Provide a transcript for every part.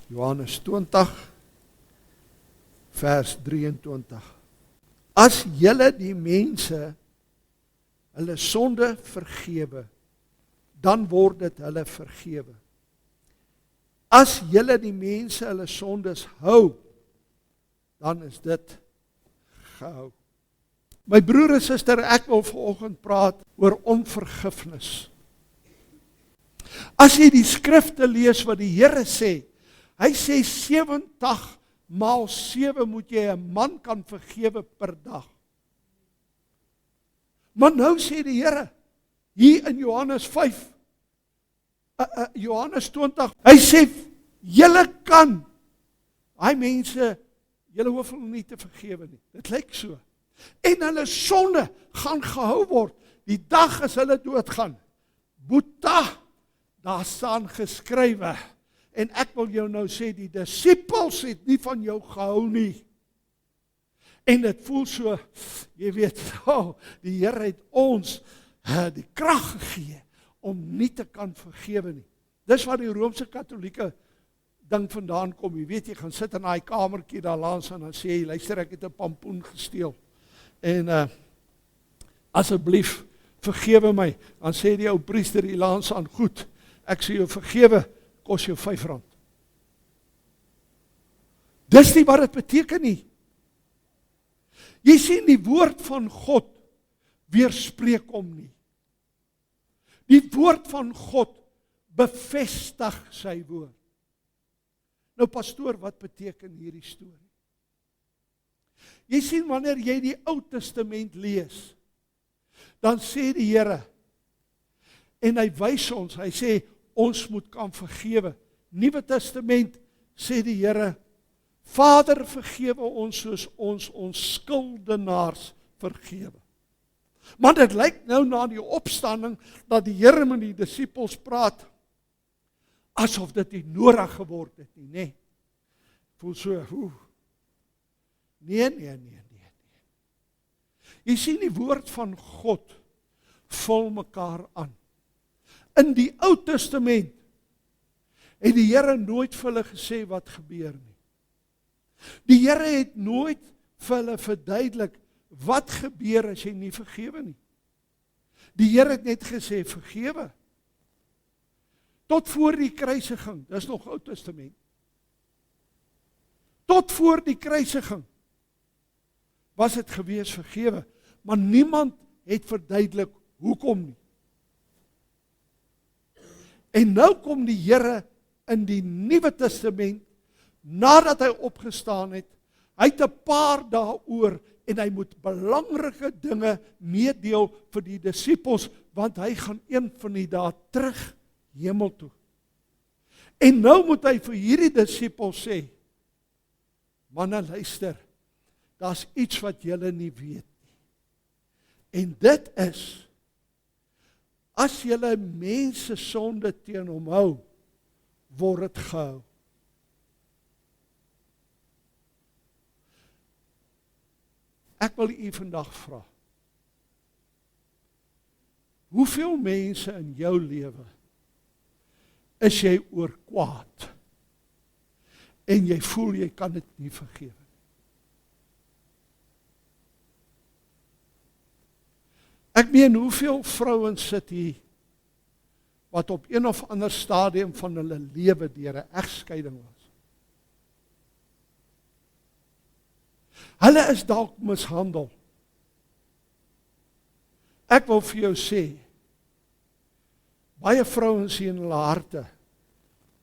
Johannes 20, vers 23. As julle die mense hulle sonde vergewe, dan word dit hulle vergewe. As julle die mense hulle sondes hou, dan is dit gehou. My broer en suster, ek wil vanoggend praat oor onvergifnis. As jy die skrifte lees wat die Here sê, hy sê 70 maal 7 moet jy 'n man kan vergewe per dag. Maar nou sê die Here, hier in Johannes 5, Johannes 20, hy sê, julle kan, hy mense, julle hoef hulle nie te vergewe nie. Dit lyk so. En hulle sonde gaan gehou word, die dag as hulle doodgaan. Boeta, daar staan geskrywe, en ek wil jou nou sê, die disippels het nie van jou gehou nie. En dit voel so, jy weet, die Here het ons die krag gegee, om nie te kan vergewe nie. Dis waar die Roomse Katholieke ding vandaan kom. Jy weet, jy gaan sit in daai kamertjie daar langs en dan sê jy, luister, ek het 'n pampoen gesteel. En asseblief, vergewe my. Dan sê die ou priester hier langs aan, goed, ek sê jou vergewe, kos jou R5. Dis nie wat dit beteken nie. Jy sien, die woord van God weerspreek hom nie. Die woord van God bevestig sy woord. Nou pastoor, wat beteken hierdie storie? Jy sien, wanneer jy die Ou Testament lees, dan sê die Here, en hy wys ons, hy sê, ons moet kan vergewe. Nuwe Testament sê die Here, Vader, vergewe ons soos ons skuldenaars vergewe. Maar dit lyk nou na die opstanding, dat die Here met die disippels praat, asof dit nie nodig geword het nie, nee. Voel so, Nee. Jy sien, die woord van God vul mekaar aan. In die Ou Testament het die Here nooit vir hulle gesê wat gebeur nie. Die Here het nooit vir hulle verduidelik wat gebeur as jy nie vergewe nie. Die Here het net gesê vergewe. Tot voor die kruisiging, dis nog Ou Testament. Tot voor die kruisiging was dit gewees vergewe, maar niemand het verduidelik hoekom nie. En nou kom die Here in die Nuwe Testament, nadat hy opgestaan het, hy het 'n paar dae oor, en hy moet belangrike dinge meedeel vir die disippels, want hy gaan een van die dae terug hemel toe. En nou moet hy vir hierdie disippels sê, manne, luister, daar's iets wat julle nie weet nie. En dit is, as julle mense sonde teen hom hou, word dit gehou. Ek wil u vandag vra, hoeveel mense in jou lewe is jy oor kwaad en jy voel jy kan dit nie vergewe? Ek meen, hoeveel vrouens sit hier wat op een of ander stadium van hulle lewe deur 'n egskeiding was? Hulle is dalk mishandel. Ek wil vir jou sê, baie vrouens hier in hulle harte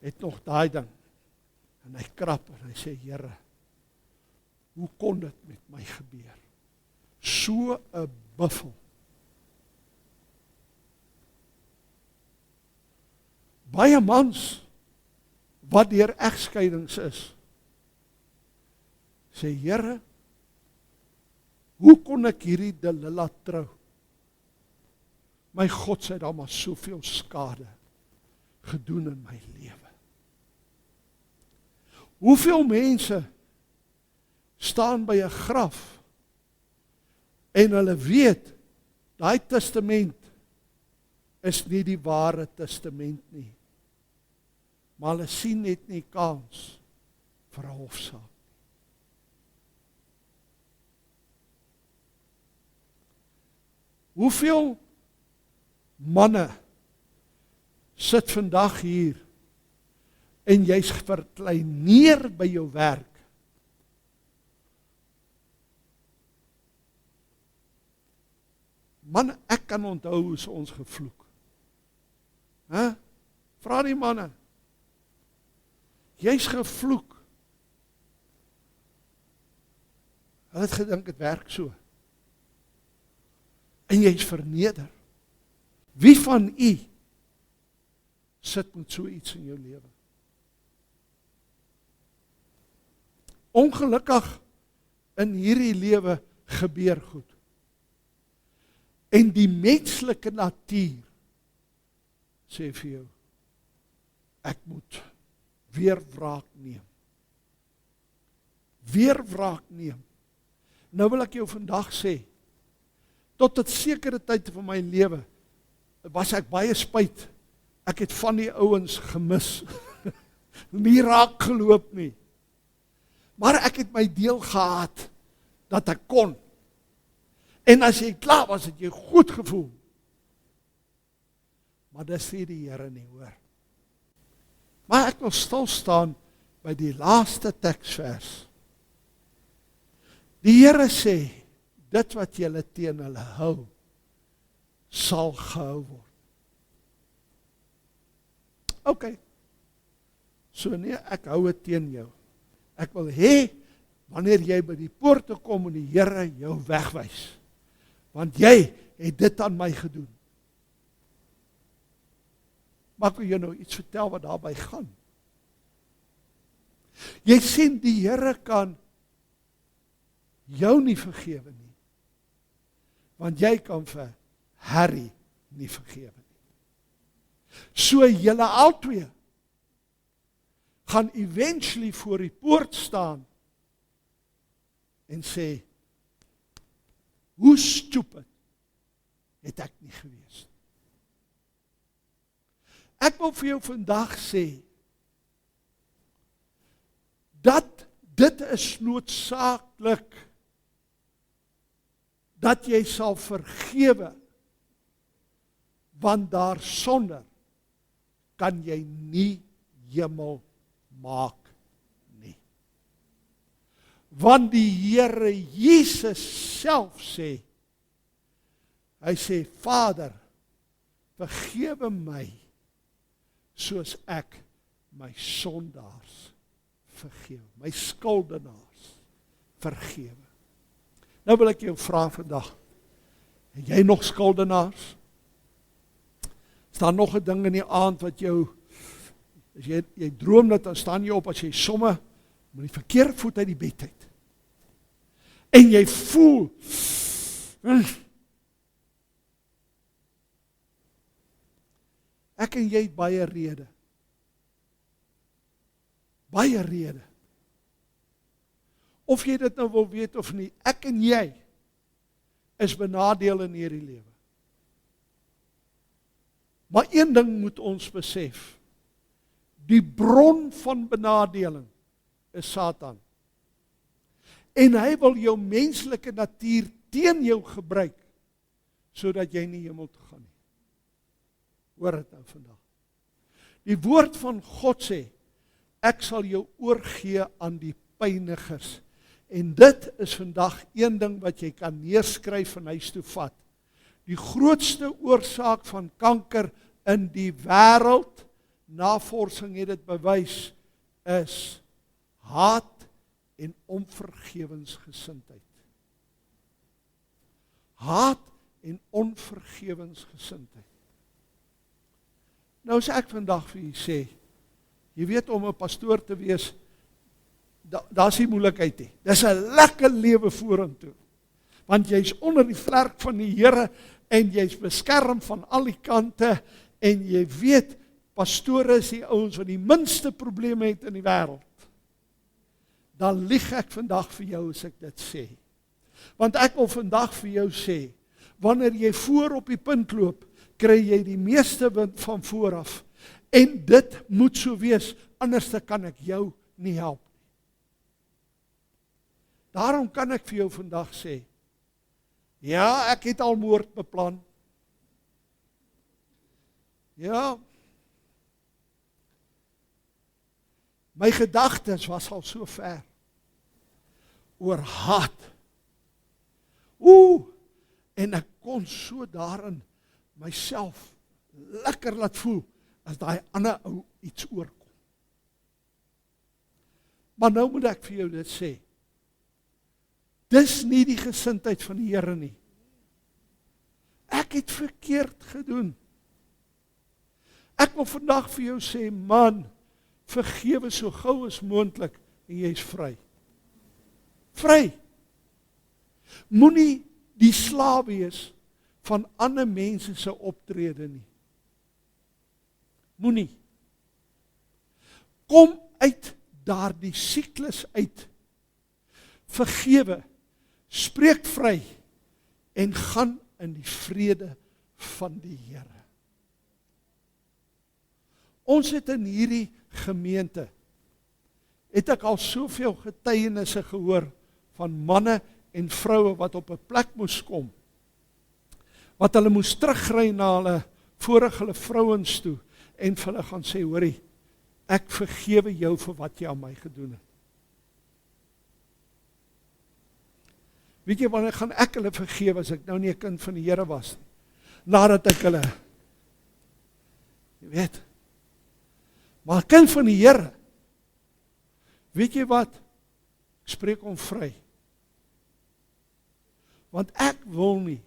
het nog daai ding, en hy krap en hy sê, Here, hoe kon dit met my gebeur? So 'n buffel. Baie mans wat deur egskeidings is, sê, Here, hoe kon ek hierdie Delila trou? My God, sy het daar maar soveel skade gedoen in my lewe. Hoeveel mense staan by 'n graf en hulle weet, daai testament is nie die ware testament nie. maar hulle sien net nie kans vir 'n hofsaak. Hoeveel manne sit vandag hier en jy's verkleineer by jou werk? Man, ek kan onthou hoe ons gevloek. Vra die manne. Jy's gevloek. Hulle het gedink het werk so. En jy's verneder. Wie van u sit met so iets in jou lewe? Ongelukkig in hierdie lewe gebeur goed. En die menslike natuur sê vir jou, ek moet weer wraak neem. Weer wraak neem. Nou wil ek jou vandag sê, tot 'n sekere tyd van my lewe, was ek baie spyt. Ek het van die ouens gemis. Nie raak geloop nie. Maar ek het my deel gehad, dat ek kon. En as jy klaar was, het jy goed gevoel. Maar dis sê die Here nie, hoor. Maar ek wil stil staan by die laaste teksvers. Die Here sê, dit wat julle teen hulle hou, sal gehou word. OK. So nee, ek hou het teen jou. Ek wil hê, wanneer jy by die poorte kom en die Here jou wegwys. Want jy het dit aan my gedoen. Maar ek wil jou nou iets vertel wat daarby gaan. Jy sien, die Here kan jou nie vergewe nie. Want jy kan vir Harry nie vergewe nie. So julle albei gaan eventually voor die poort staan en sê, hoe stupid het ek nie gewees. Ek wil vir jou vandag sê, dat dit is noodsaaklik, dat jy sal vergewe, want daar sonder kan jy nie hemel maak nie. Want die Here Jesus self sê, hy sê, Vader, vergewe my, soos ek my sondaars vergewe, my skuldenaars vergewe. Nou wil ek jou vra vandag, het jy nog skuldenaars? Is daar nog 'n ding in die aand wat jou, as jy droom dat, dan staan jy op, as jy somme met die verkeerde voet uit die bed uit. En jy voel, ek en jy het baie rede. Baie rede. Of jy dit nou wil weet of nie, ek en jy is benadeel in hierdie lewe. Maar een ding moet ons besef, die bron van benadeling is Satan. En hy wil jou menslike natuur teen jou gebruik, sodat jy nie hemel toe gaan nie. Hoor dit nou vandag. Die woord van God sê, ek sal jou oorgee aan die pynigers. En dit is vandag een ding wat jy kan neerskryf en huis toe vat. Die grootste oorsaak van kanker in die wêreld, navorsing het dit bewys, is haat en onvergewensgesindheid. Haat en onvergewensgesindheid. Nou as ek vandag vir julle sê, jy weet, om 'n pastoor te wees, daar's nie moeilikheid nie. Dis 'n lekker lewe vorentoe. Want jy's onder die vlerk van die Here en jy's beskerm van al die kante en jy weet, pastore is die ouens wat die minste probleme het in die wêreld. Dan lieg ek vandag vir jou as ek dit sê. Want ek wil vandag vir jou sê, wanneer jy voor op die punt loop, kry jy die meeste wind van vooraf. En dit moet so wees, anders kan ek jou nie help nie. Daarom kan ek vir jou vandag sê, ja, ek het al moord beplan. Ja, my gedagtes was al so ver oor haat. En ek kon so daarin myself lekker laat voel as daai ander ou iets oorkom. Maar nou moet ek vir jou dit sê. Dis nie die gesindheid van die Here nie. Ek het verkeerd gedoen. Ek wil vandag vir jou sê, man, vergewe so gou as moontlik en jy is vry. Vry. Moenie die slaaf wees van ander mense se optrede nie. Moenie. Kom uit daardie siklus uit. Vergewe. Spreek vry en gaan in die vrede van die Here. Ons het in hierdie gemeente, het ek al soveel getuienisse gehoor van manne en vroue wat op 'n plek moes kom, wat hulle moes terugry na hulle vorige hulle vrouens toe en vir hulle gaan sê, hoorie, ek vergewe jou vir wat jy aan my gedoen het. Weet jy, wanneer gaan ek hulle vergewe as ek nou nie 'n kind van die Here was nie? Nadat ek hulle, jy weet, maar 'n kind van die Here, weet jy wat? Ek spreek hom vry. Want ek wil nie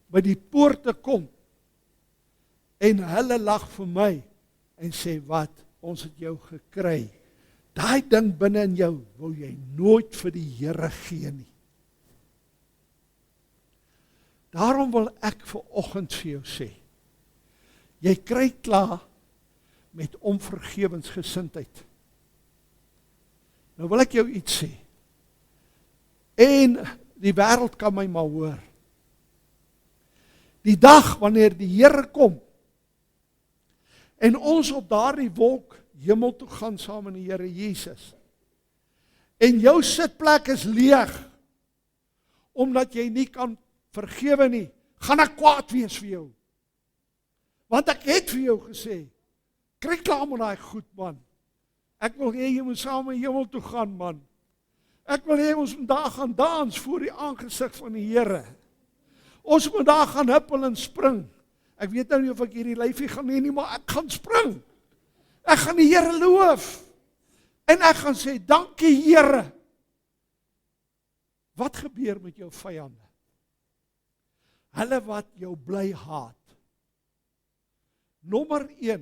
by die poorte kom en hulle lag vir my en sê, wat, ons het jou gekry. Daai ding binne in jou wil jy nooit vir die Here gee nie. Daarom wil ek vanoggend vir jou sê, jy kry klaar met onvergewensgesindheid. Nou wil ek jou iets sê, en die wêreld kan my maar hoor. Die dag wanneer die Here kom, en ons op daardie wolk hemel toe gaan saam met die Here Jesus, en jou sitplek is leeg, omdat jy nie kan vergewe nie, gaan ek kwaad wees vir jou. Want ek het vir jou gesê, kry klaar met daai goed, man. Ek wil hê jy moet saam met hemel toe gaan, man. Ek wil hê ons moet daar gaan dans voor die aangesig van die Here. Ons moet daar gaan huppel en spring. Ek weet nou nie of ek hierdie lyfie gaan hê nie, maar ek gaan spring. Ek gaan die Here loof. En ek gaan sê, dankie Here. Wat gebeur met jou vyande? Hulle wat jou bly haat. Nommer 1,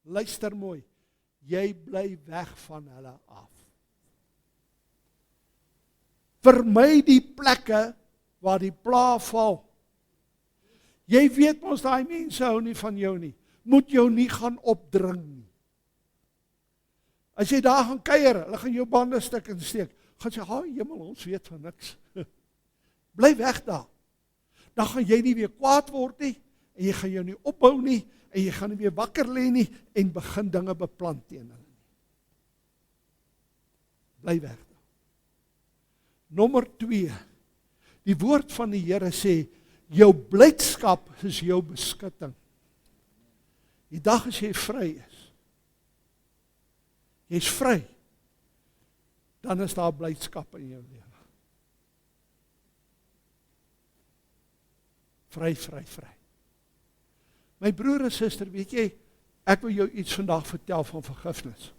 luister mooi, jy bly weg van hulle af. Vermy die plekke waar die pla val. Jy weet mos daai mense hou nie van jou nie. Moet jou nie gaan opdring nie. As jy daar gaan kuier, hulle gaan jou bande stik en steek. Gaan sê, "Haai, hemel, ons weet van niks." Bly weg daar. Dan gaan jy nie weer kwaad word nie, en jy gaan jou nie opbou nie, en jy gaan nie weer wakker lê nie, en begin dinge beplan teen hulle nie. Bly weg daar. Nommer 2, die woord van die Here sê, jou blydskap is jou beskutting. Die dag as jy vry is, jy is vry, dan is daar blydskap in jou lewe. Vry, vry, vry. My broer en suster, weet jy, ek wil jou iets vandag vertel van vergifnis.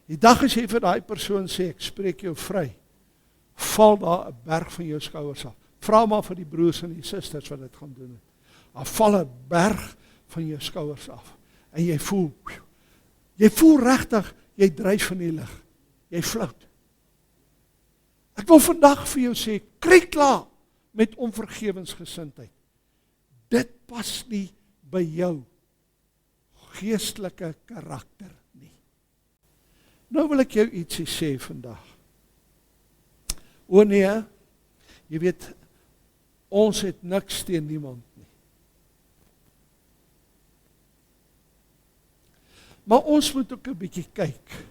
Die dag as jy vir daai persoon sê, ek spreek jou vry, val daar 'n berg van jou skouers af. Vra maar vir die broers en die susters wat dit gaan doen. Daar val 'n berg van jou skouers af. En jy voel regtig, jy dryf in die lug. Jy flout. Ek wil vandag vir jou sê, kry klaar met onvergewensgesindheid. Dit pas nie by jou geestelike karakter nie. Nou wil ek jou ietsie sê vandag. O nee, jy weet, ons het niks teen niemand nie. Maar ons moet ook 'n bietjie kyk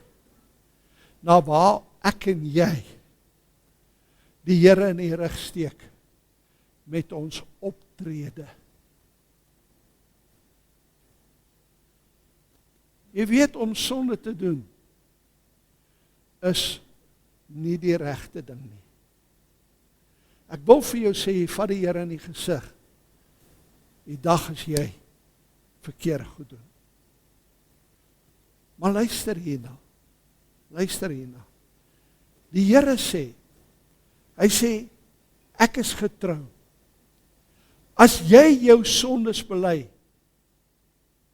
na waar ek en jy die Here in die rug steek met ons optrede. Jy weet, om sonde te doen is nie die regte ding nie. Ek wil vir jou sê, jy vat die Here in die gesig, die dag as jy verkeerd goed doen. Maar luister hierna, die Here sê, hy sê, ek is getrou. As jy jou sondes bely,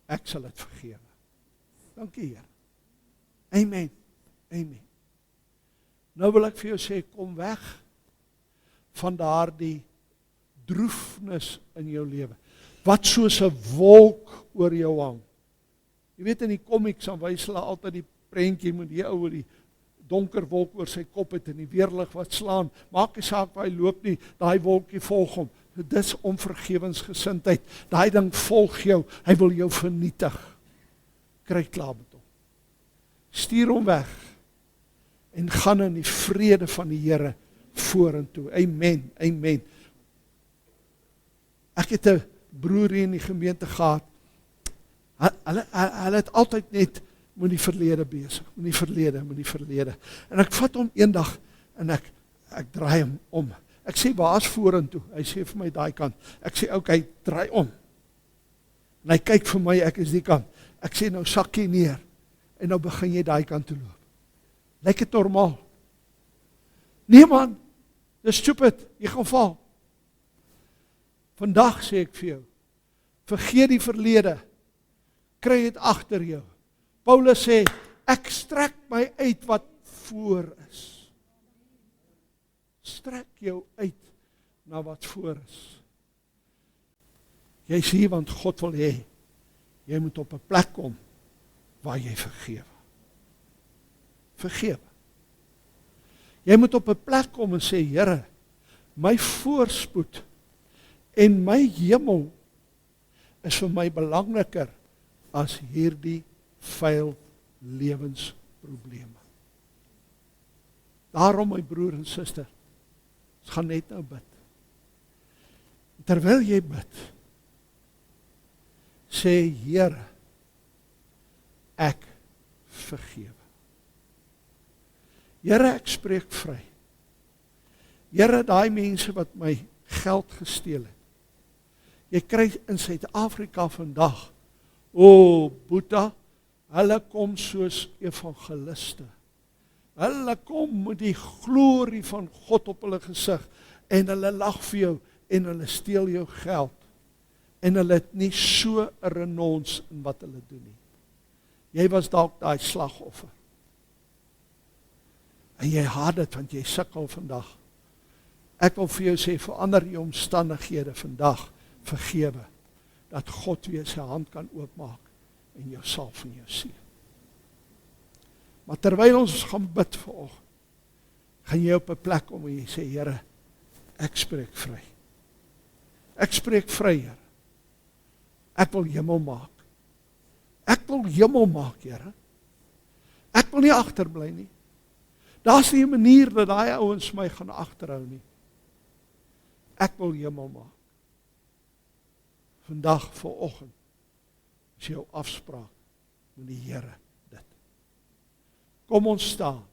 ek sal dit vergewe. Dankie Here. Amen. Amen. Nou wil ek vir jou sê, kom weg van daardie droefnis in jou lewe, wat soos 'n wolk oor jou hang. Jy weet, in die komiks dan wys hulle altyd die prentjie met die ou wat die donker wolk oor sy kop het en die weerlig wat slaan. Maak nie saak waar hy loop nie, daai wolkie volg hom. Dis onvergewensgesindheid. Daai ding volg jou, hy wil jou vernietig. Kry klaar met hom. Stuur hom weg en gaan in die vrede van die Here vorentoe. Amen, amen. Ek het 'n broer hier in die gemeente gehad. Hulle het altyd net met die verlede besig, met die verlede. En ek vat hom eendag en ek draai hom om. Ek sê, waar is vorentoe? Hy sê vir my daai kant. Ek sê, okay, draai om. En hy kyk vir my, ek is die kant. Ek sê, nou sak jy neer en nou begin jy daai kant toe loop. Lyk dit normaal? Nee man, dis stupid, jy gaan val. Vandag sê ek vir jou, vergeet die verlede, kry dit agter jou. Paulus sê, ek strek my uit wat voor is. Strek jou uit na wat voor is. Jy sê, want God wil hê, jy moet op 'n plek kom waar jy vergewe. Vergewe. Jy moet op 'n plek kom en sê, Here, my voorspoed en my hemel is vir my belangriker as hierdie vuil lewensprobleme. Daarom, my broer en suster, ons gaan net nou bid. Terwyl jy bid, sê, Here, ek vergewe. Here, ek spreek vry. Here, daai mense wat my geld gesteel het. Jy kry in Suid-Afrika vandag, Boeta, hulle kom soos evangeliste. Hulle kom met die glorie van God op hulle gesig en hulle lag vir jou en hulle steel jou geld. En hulle het nie so 'n renons in wat hulle doen nie. Jy was dalk daai slagoffer. En jy haat dit want jy sukkel vandag. Ek wil vir jou sê, verander jou omstandighede vandag, vergewe, dat God weer sy hand kan oopmaak en jou salf en jou seën. Maar terwyl ons gaan bid vanoggend, gaan jy op 'n plek kom en jy sê, Here, ek spreek vry. Ek spreek vry, Here. Ek wil hemel maak. Ek wil hemel maak, Here. Ek wil nie agterbly nie. Daar's nie 'n manier dat daai ouens my gaan agterhou nie. Ek wil hemel maak. Vandag, vanoggend, is jou afspraak met die Here dit. Kom ons staan.